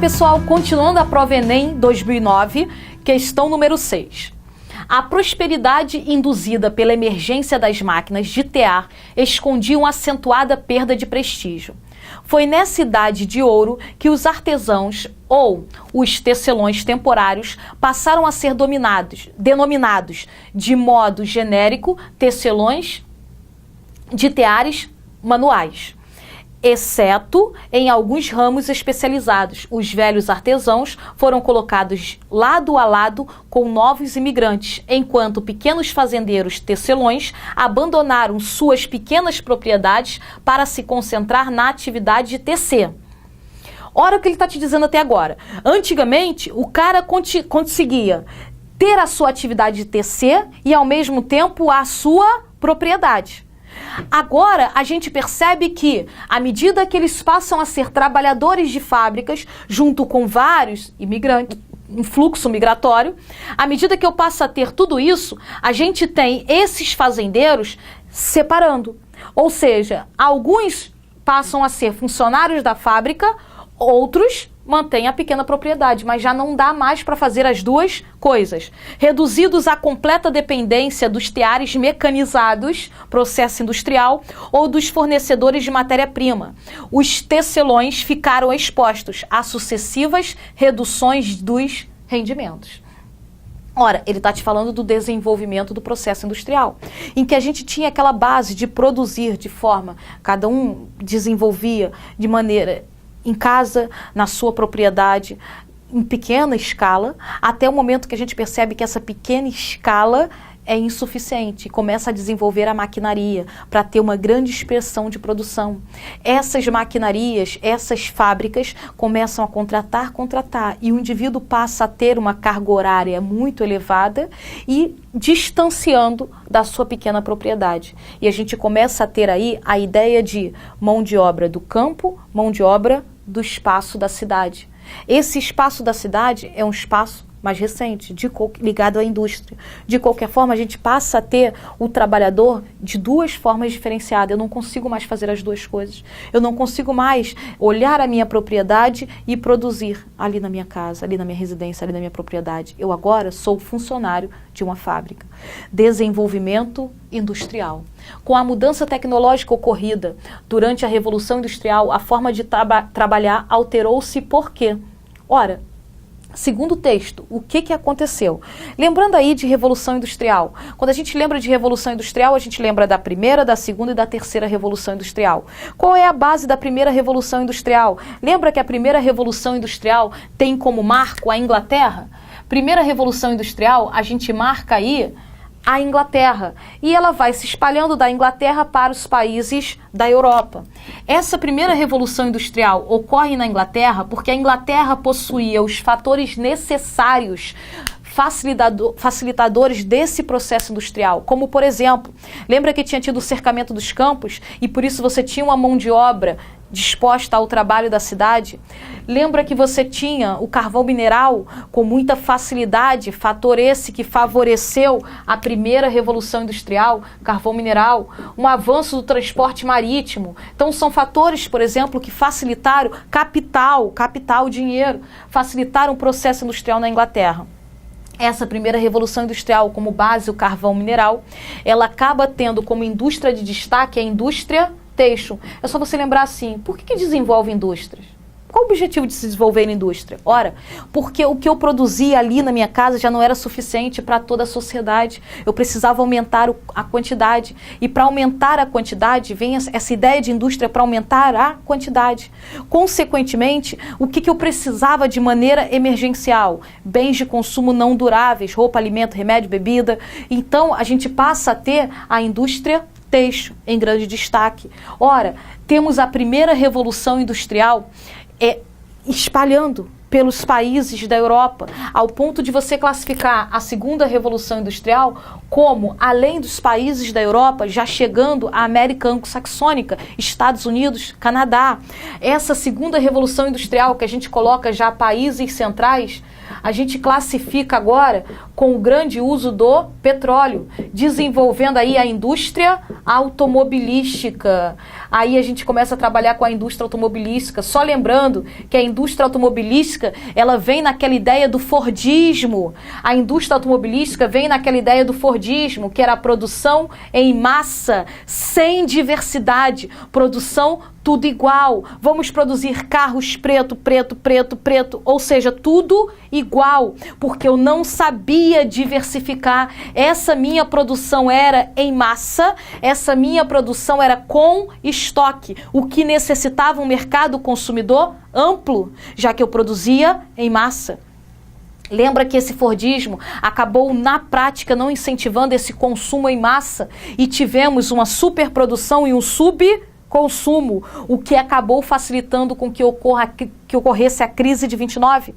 pessoal, continuando a prova Enem 2009, questão número 6. A prosperidade induzida pela emergência das máquinas de tear escondia uma acentuada perda de prestígio. Foi nessa idade de ouro que os artesãos ou os tecelões temporários passaram a ser denominados de modo genérico tecelões de teares manuais, exceto em alguns ramos especializados. Os velhos artesãos foram colocados lado a lado com novos imigrantes, enquanto pequenos fazendeiros tecelões abandonaram suas pequenas propriedades para se concentrar na atividade de tecer. Olha o que ele está te dizendo até agora. Antigamente, o cara conseguia ter a sua atividade de tecer e, ao mesmo tempo, a sua propriedade. Agora, a gente percebe que, à medida que eles passam a ser trabalhadores de fábricas, junto com vários imigrantes, um fluxo migratório, à medida que eu passo a ter tudo isso, a gente tem esses fazendeiros separando. Ou seja, alguns passam a ser funcionários da fábrica, outros mantêm a pequena propriedade, mas já não dá mais para fazer as duas coisas. Reduzidos à completa dependência dos teares mecanizados, processo industrial, ou dos fornecedores de matéria-prima, os tecelões ficaram expostos a sucessivas reduções dos rendimentos. Ora, ele está te falando do desenvolvimento do processo industrial, em que a gente tinha aquela base de produzir de forma, cada um desenvolvia de maneira em casa, na sua propriedade, em pequena escala, até o momento que a gente percebe que essa pequena escala é insuficiente e começa a desenvolver a maquinaria para ter uma grande expressão de produção. Essas maquinarias, essas fábricas começam a contratar, e o indivíduo passa a ter uma carga horária muito elevada e distanciando da sua pequena propriedade. E a gente começa a ter aí a ideia de mão de obra do campo, mão de obra do espaço da cidade. Esse espaço da cidade é um espaço mais recente, ligado à indústria. De qualquer forma, a gente passa a ter o trabalhador de duas formas diferenciadas. Eu não consigo mais fazer as duas coisas. Eu não consigo mais olhar a minha propriedade e produzir ali na minha casa, ali na minha residência, ali na minha propriedade. Eu agora sou funcionário de uma fábrica. Desenvolvimento industrial. Com a mudança tecnológica ocorrida durante a Revolução Industrial, a forma de trabalhar alterou-se por quê? Ora, segundo o texto, o que aconteceu? Lembrando aí de Revolução Industrial. Quando a gente lembra de Revolução Industrial, a gente lembra da primeira, da segunda e da terceira Revolução Industrial. Qual é a base da primeira Revolução Industrial? Lembra que a primeira Revolução Industrial tem como marco a Inglaterra? Primeira Revolução Industrial, a gente marca aí a Inglaterra, e ela vai se espalhando da Inglaterra para os países da Europa. Essa primeira revolução industrial ocorre na Inglaterra porque a Inglaterra possuía os fatores necessários, facilitadores desse processo industrial, como por exemplo, lembra que tinha tido o cercamento dos campos e por isso você tinha uma mão de obra disposta ao trabalho da cidade? Lembra que você tinha o carvão mineral com muita facilidade, fator esse que favoreceu a primeira revolução industrial, carvão mineral, um avanço do transporte marítimo. Então são fatores, por exemplo, que facilitaram capital, dinheiro, facilitaram o processo industrial na Inglaterra. Essa primeira revolução industrial, como base o carvão mineral, ela acaba tendo como indústria de destaque a indústria têxtil. É só você lembrar assim, por que desenvolve indústrias? Qual o objetivo de se desenvolver a indústria? Ora, porque o que eu produzia ali na minha casa já não era suficiente para toda a sociedade. Eu precisava aumentar a quantidade. E para aumentar a quantidade, vem essa ideia de indústria para aumentar a quantidade. Consequentemente, o que eu precisava de maneira emergencial? Bens de consumo não duráveis, roupa, alimento, remédio, bebida. Então, a gente passa a ter a indústria têxtil em grande destaque. Ora, temos a primeira revolução industrial espalhando pelos países da Europa, ao ponto de você classificar a segunda revolução industrial como, além dos países da Europa, já chegando à América anglo-saxônica, Estados Unidos, Canadá. Essa segunda revolução industrial que a gente coloca já países centrais, a gente classifica agora com o grande uso do petróleo, desenvolvendo aí a indústria automobilística. Aí a gente começa a trabalhar com a indústria automobilística, só lembrando que a indústria automobilística, ela vem naquela ideia do Fordismo. A indústria automobilística vem naquela ideia do Fordismo, que era a produção em massa, sem diversidade, produção tudo igual. Vamos produzir carros preto, preto, preto, preto, ou seja, tudo igual, porque eu não sabia diversificar. Essa minha produção era em massa, essa minha produção era com estoque, o que necessitava um mercado consumidor amplo, já que eu produzia em massa. Lembra que esse Fordismo acabou, na prática, não incentivando esse consumo em massa e tivemos uma superprodução e um subconsumo, o que acabou facilitando com que ocorresse a crise de 29.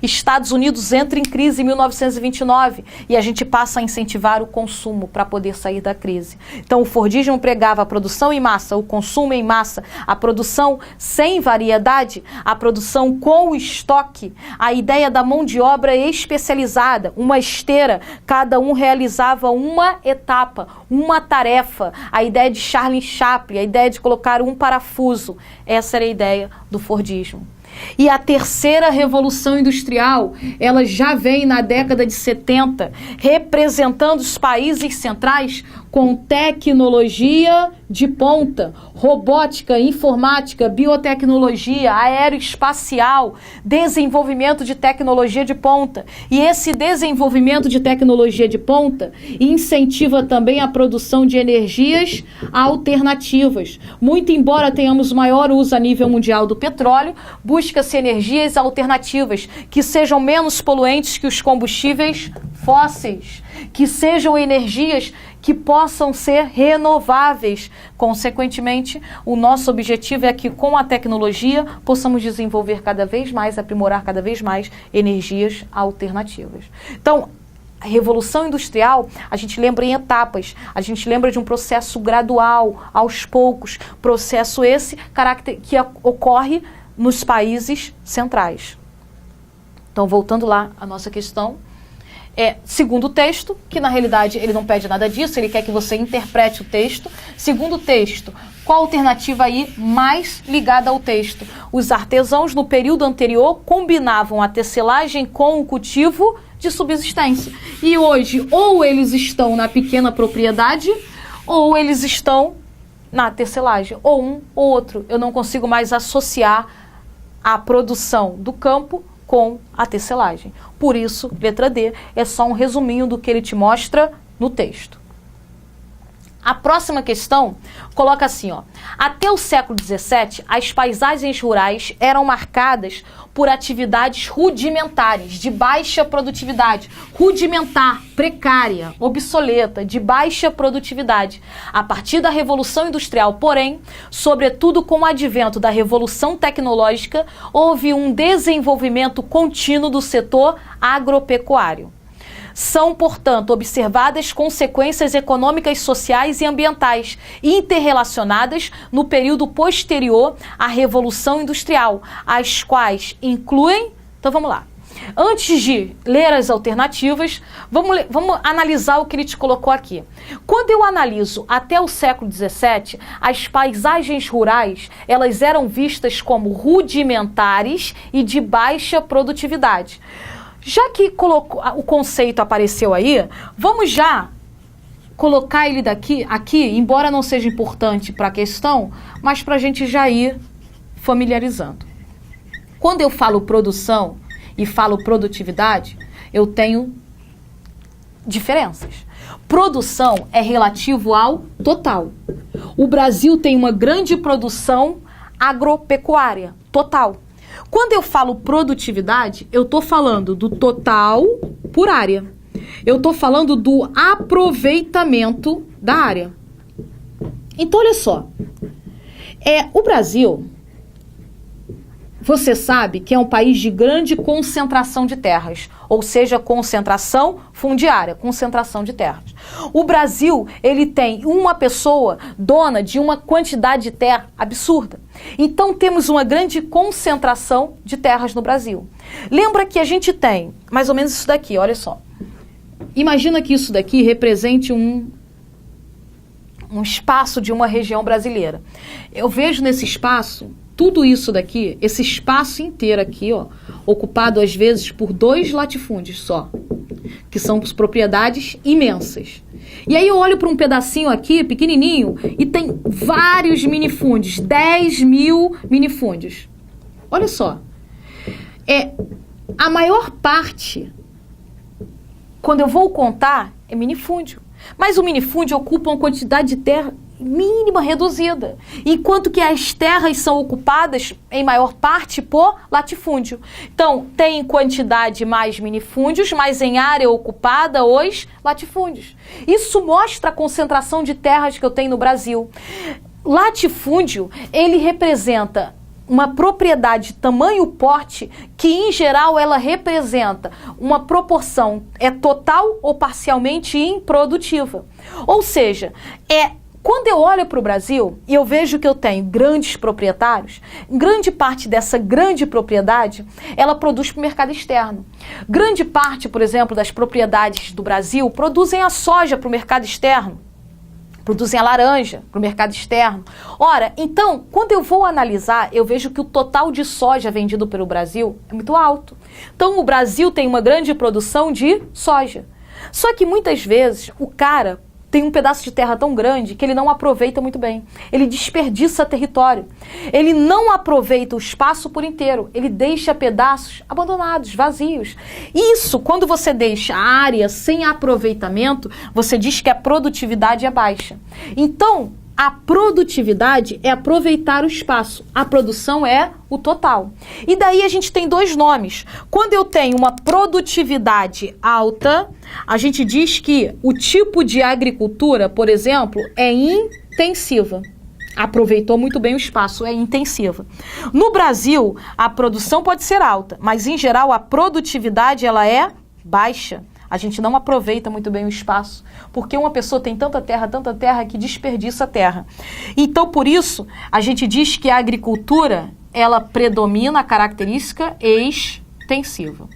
Estados Unidos entra em crise em 1929 e a gente passa a incentivar o consumo para poder sair da crise. Então o Fordismo pregava a produção em massa, o consumo em massa, a produção sem variedade, a produção com estoque, a ideia da mão de obra especializada, uma esteira, cada um realizava uma etapa, uma tarefa, a ideia de Charlie Chaplin, a ideia de colocar um parafuso, essa era a ideia do Fordismo. E a terceira revolução industrial, ela já vem na década de 70, representando os países centrais com tecnologia de ponta, robótica, informática, biotecnologia, aeroespacial, desenvolvimento de tecnologia de ponta. E esse desenvolvimento de tecnologia de ponta incentiva também a produção de energias alternativas. Muito embora tenhamos maior uso a nível mundial do petróleo, busca-se energias alternativas que sejam menos poluentes que os combustíveis fósseis, que sejam energias que possam ser renováveis. Consequentemente, o nosso objetivo é que com a tecnologia possamos desenvolver cada vez mais, aprimorar cada vez mais energias alternativas. Então, a Revolução Industrial, a gente lembra em etapas, a gente lembra de um processo gradual, aos poucos, processo esse que ocorre nos países centrais. Então, voltando lá à nossa questão, segundo o texto, que na realidade ele não pede nada disso, ele quer que você interprete o texto. Segundo o texto, qual a alternativa aí mais ligada ao texto? Os artesãos no período anterior combinavam a tecelagem com o cultivo de subsistência. E hoje, ou eles estão na pequena propriedade, ou eles estão na tecelagem. Ou um ou outro. Eu não consigo mais associar a produção do campo com a tecelagem. Por isso, letra D é só um resuminho do que ele te mostra no texto. A próxima questão coloca assim, ó. Até o século XVII, as paisagens rurais eram marcadas por atividades rudimentares, de baixa produtividade. Rudimentar, precária, obsoleta, de baixa produtividade. A partir da Revolução Industrial, porém, sobretudo com o advento da Revolução Tecnológica, houve um desenvolvimento contínuo do setor agropecuário. São, portanto, observadas consequências econômicas, sociais e ambientais interrelacionadas no período posterior à Revolução Industrial, as quais incluem... Então, vamos lá. Antes de ler as alternativas, vamos analisar o que ele te colocou aqui. Quando eu analiso até o século XVII, as paisagens rurais, elas eram vistas como rudimentares e de baixa produtividade. Já que o conceito apareceu aí, vamos já colocar ele aqui, embora não seja importante para a questão, mas para a gente já ir familiarizando. Quando eu falo produção e falo produtividade, eu tenho diferenças. Produção é relativo ao total. O Brasil tem uma grande produção agropecuária, total. Quando eu falo produtividade, eu estou falando do total por área. Eu estou falando do aproveitamento da área. Então, olha só. O Brasil você sabe que é um país de grande concentração de terras, ou seja, concentração fundiária, concentração de terras. O Brasil, ele tem uma pessoa dona de uma quantidade de terra absurda. Então temos uma grande concentração de terras no Brasil. Lembra que a gente tem mais ou menos isso daqui, olha só. Imagina que isso daqui represente um espaço de uma região brasileira. Eu vejo nesse espaço, tudo isso daqui, esse espaço inteiro aqui, ó, ocupado às vezes por 2 latifúndios só, que são propriedades imensas. E aí eu olho para um pedacinho aqui, pequenininho, e tem vários minifúndios, 10 mil minifúndios. Olha só, a maior parte, quando eu vou contar, é minifúndio. Mas o minifúndio ocupa uma quantidade de terra mínima, reduzida, enquanto que as terras são ocupadas, em maior parte, por latifúndio. Então, tem em quantidade mais minifúndios, mas em área ocupada os latifúndios. Isso mostra a concentração de terras que eu tenho no Brasil. Latifúndio, ele representa uma propriedade de tamanho porte que, em geral, ela representa uma proporção total ou parcialmente improdutiva. Ou seja, quando eu olho para o Brasil e eu vejo que eu tenho grandes proprietários, grande parte dessa grande propriedade, ela produz para o mercado externo. Grande parte, por exemplo, das propriedades do Brasil produzem a soja para o mercado externo. Produzem a laranja para o mercado externo. Ora, então, quando eu vou analisar, eu vejo que o total de soja vendido pelo Brasil é muito alto. Então, o Brasil tem uma grande produção de soja. Só que, muitas vezes, o cara tem um pedaço de terra tão grande que ele não aproveita muito bem. Ele desperdiça território. Ele não aproveita o espaço por inteiro. Ele deixa pedaços abandonados, vazios. Isso, quando você deixa a área sem aproveitamento, você diz que a produtividade é baixa. Então, a produtividade é aproveitar o espaço. A produção é o total. E daí a gente tem 2 nomes. Quando eu tenho uma produtividade alta, a gente diz que o tipo de agricultura, por exemplo, é intensiva. Aproveitou muito bem o espaço, é intensiva. No Brasil, a produção pode ser alta, mas em geral a produtividade ela é baixa. A gente não aproveita muito bem o espaço, porque uma pessoa tem tanta terra que desperdiça a terra. Então, por isso, a gente diz que a agricultura, ela predomina a característica extensiva.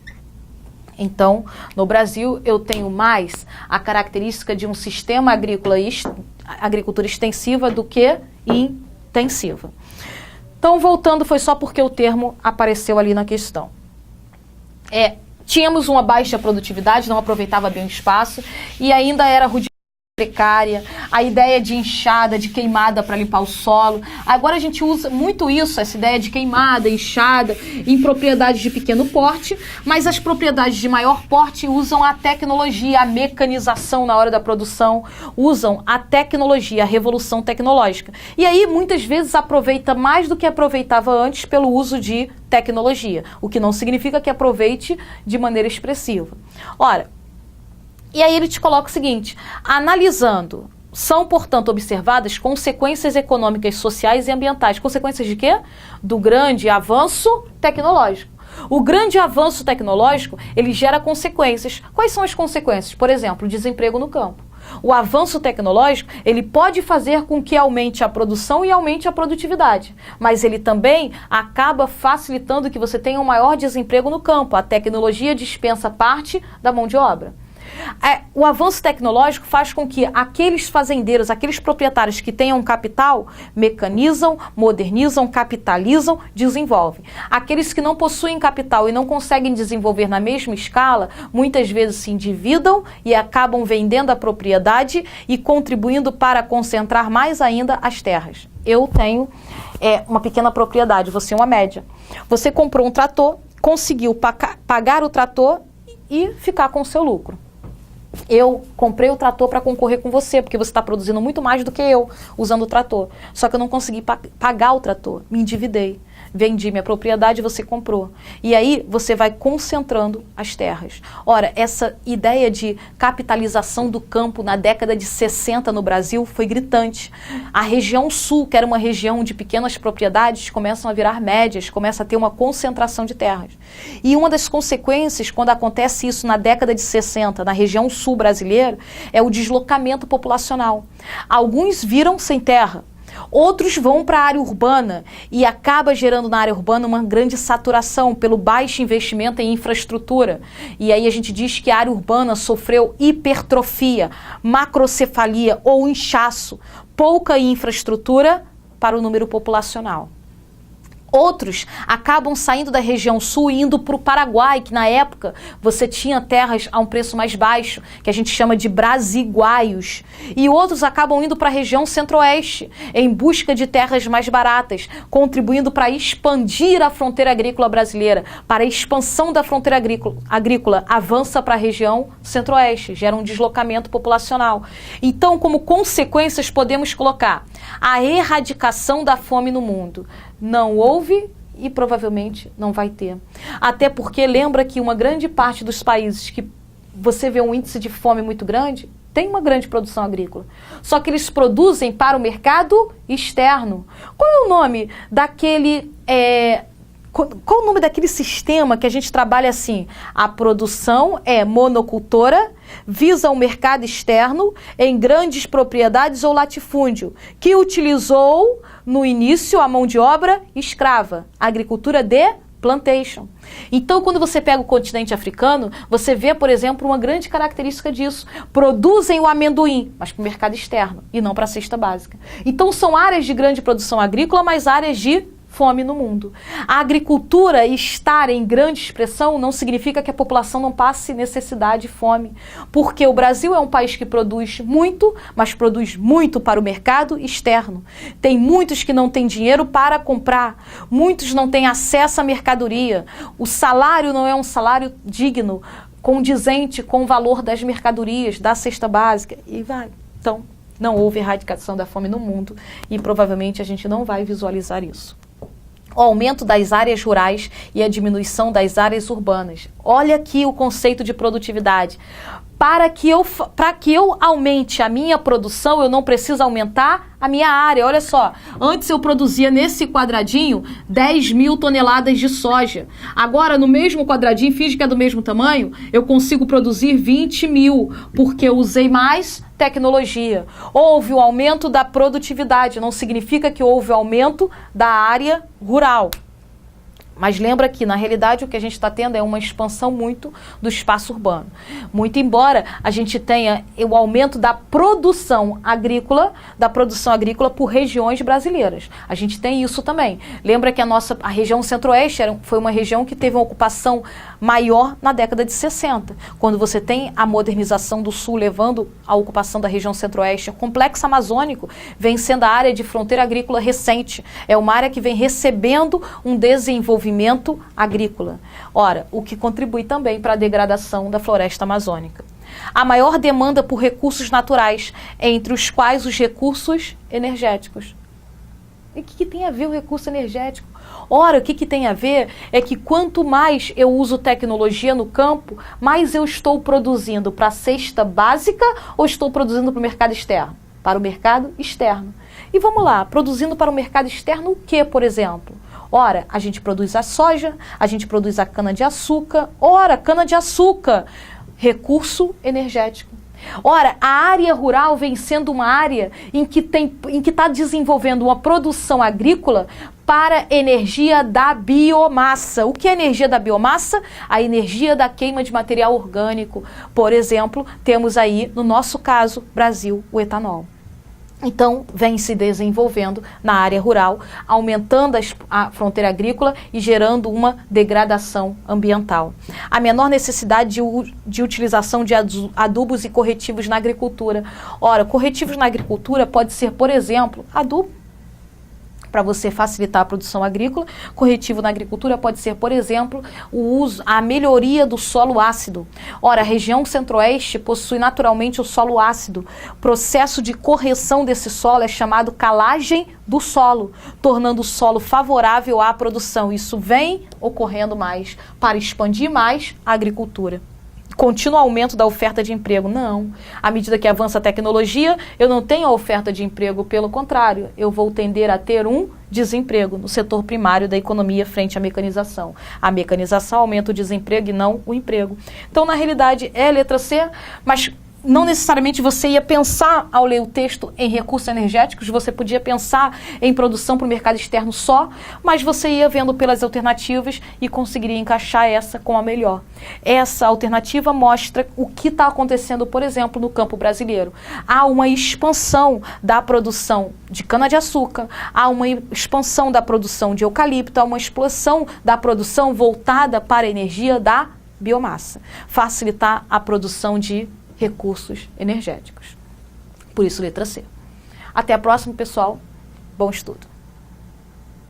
Então, no Brasil, eu tenho mais a característica de um sistema agricultura extensiva do que intensiva. Então, voltando, foi só porque o termo apareceu ali na questão. Tínhamos uma baixa produtividade, não aproveitava bem o espaço e ainda era precária, a ideia de enxada, de queimada para limpar o solo. Agora a gente usa muito isso, essa ideia de queimada, enxada, em propriedades de pequeno porte, mas as propriedades de maior porte usam a tecnologia, a mecanização na hora da produção, usam a tecnologia, a revolução tecnológica. E aí muitas vezes aproveita mais do que aproveitava antes pelo uso de tecnologia, o que não significa que aproveite de maneira expressiva. Ora, e aí ele te coloca o seguinte: analisando, são, portanto, observadas consequências econômicas, sociais e ambientais. Consequências de quê? Do grande avanço tecnológico. O grande avanço tecnológico, ele gera consequências. Quais são as consequências? Por exemplo, o desemprego no campo. O avanço tecnológico, ele pode fazer com que aumente a produção e aumente a produtividade, mas ele também acaba facilitando que você tenha um maior desemprego no campo. A tecnologia dispensa parte da mão de obra. O avanço tecnológico faz com que aqueles fazendeiros, aqueles proprietários que tenham capital, mecanizam, modernizam, capitalizam, desenvolvem. Aqueles que não possuem capital e não conseguem desenvolver na mesma escala, muitas vezes se endividam e acabam vendendo a propriedade e contribuindo para concentrar mais ainda as terras. Eu tenho uma pequena propriedade, você uma média. Você comprou um trator, conseguiu pagar o trator e ficar com o seu lucro. Eu comprei o trator para concorrer com você, porque você está produzindo muito mais do que eu usando o trator. Só que eu não consegui pagar o trator, me endividei. vendi minha propriedade, você comprou. E aí você vai concentrando as terras. Ora, essa ideia de capitalização do campo na década de 60 no Brasil foi gritante. A região sul, que era uma região de pequenas propriedades, começam a virar médias, começa a ter uma concentração de terras. E uma das consequências, quando acontece isso na década de 60, na região sul brasileira, é o deslocamento populacional. Alguns viram sem terra, outros vão para a área urbana e acaba gerando na área urbana uma grande saturação pelo baixo investimento em infraestrutura. E aí a gente diz que a área urbana sofreu hipertrofia, macrocefalia ou inchaço, pouca infraestrutura para o número populacional. Outros acabam saindo da região sul e indo para o Paraguai, que na época você tinha terras a um preço mais baixo, que a gente chama de brasiguaios. E outros acabam indo para a região centro-oeste, em busca de terras mais baratas, contribuindo para expandir a fronteira agrícola brasileira. Para a expansão da fronteira agrícola avança para a região centro-oeste, gera um deslocamento populacional. Então, como consequências, podemos colocar a erradicação da fome no mundo. Não houve e provavelmente não vai ter. Até porque lembra que uma grande parte dos países que você vê um índice de fome muito grande, tem uma grande produção agrícola. Só que eles produzem para o mercado externo. Qual é o nome daquele... Qual o nome daquele sistema que a gente trabalha assim? A produção é monocultora, visa o mercado externo em grandes propriedades ou latifúndio, que utilizou no início a mão de obra escrava, agricultura de plantation. Então, quando você pega o continente africano, você vê, por exemplo, uma grande característica disso. Produzem o amendoim, mas para o mercado externo e não para a cesta básica. Então, são áreas de grande produção agrícola, mas áreas de fome no mundo. A agricultura estar em grande expressão não significa que a população não passe necessidade e fome, porque o Brasil é um país que produz muito, mas produz muito para o mercado externo. Tem muitos que não têm dinheiro para comprar, muitos não têm acesso à mercadoria, o salário não é um salário digno, condizente com o valor das mercadorias, da cesta básica, e vai. Então, não houve erradicação da fome no mundo e provavelmente a gente não vai visualizar isso. O aumento das áreas rurais e a diminuição das áreas urbanas. Olha aqui o conceito de produtividade. Para que eu aumente a minha produção, eu não preciso aumentar a minha área. Olha só, antes eu produzia nesse quadradinho 10.000 toneladas de soja. Agora, no mesmo quadradinho, finge que é do mesmo tamanho, eu consigo produzir 20.000, porque eu usei mais tecnologia. Houve o aumento da produtividade, não significa que houve o aumento da área rural. Mas lembra que, na realidade, o que a gente está tendo é uma expansão muito do espaço urbano. Muito embora a gente tenha o aumento da produção agrícola por regiões brasileiras. A gente tem isso também. Lembra que a região centro-oeste foi uma região que teve uma ocupação maior na década de 60. Quando você tem a modernização do sul levando à ocupação da região centro-oeste, o complexo amazônico vem sendo a área de fronteira agrícola recente. É uma área que vem recebendo um desenvolvimento agrícola. Ora, o que contribui também para a degradação da floresta amazônica. A maior demanda por recursos naturais, entre os quais os recursos energéticos. E o que tem a ver o recurso energético? Ora, o que tem a ver é que quanto mais eu uso tecnologia no campo, mais eu estou produzindo para a cesta básica ou estou produzindo para o mercado externo? Para o mercado externo. E vamos lá, produzindo para o mercado externo o que, por exemplo? Ora, a gente produz a soja, a gente produz a cana-de-açúcar. Ora, cana-de-açúcar, recurso energético. Ora, a área rural vem sendo uma área em que está desenvolvendo uma produção agrícola para energia da biomassa. O que é energia da biomassa? A energia da queima de material orgânico. Por exemplo, temos aí, no nosso caso, Brasil, o etanol. Então, vem se desenvolvendo na área rural, aumentando a fronteira agrícola e gerando uma degradação ambiental. A menor necessidade de utilização de adubos e corretivos na agricultura. Ora, corretivos na agricultura pode ser, por exemplo, adubo. para você facilitar a produção agrícola. Corretivo na agricultura pode ser, por exemplo, a melhoria do solo ácido. Ora, a região centro-oeste possui naturalmente o solo ácido. O processo de correção desse solo é chamado calagem do solo, tornando o solo favorável à produção. Isso vem ocorrendo mais para expandir mais a agricultura. Contínuo aumento da oferta de emprego. Não. À medida que avança a tecnologia, eu não tenho a oferta de emprego, pelo contrário, eu vou tender a ter um desemprego no setor primário da economia frente à mecanização. A mecanização aumenta o desemprego e não o emprego. Então, na realidade, é a letra C, mas não necessariamente você ia pensar ao ler o texto em recursos energéticos, você podia pensar em produção para o mercado externo só, mas você ia vendo pelas alternativas e conseguiria encaixar essa com a melhor. Essa alternativa mostra o que está acontecendo, por exemplo, no campo brasileiro. Há uma expansão da produção de cana-de-açúcar, há uma expansão da produção de eucalipto, há uma expansão da produção voltada para a energia da biomassa, facilitar a produção de recursos energéticos. Por isso, letra C. Até a próxima, pessoal. Bom estudo.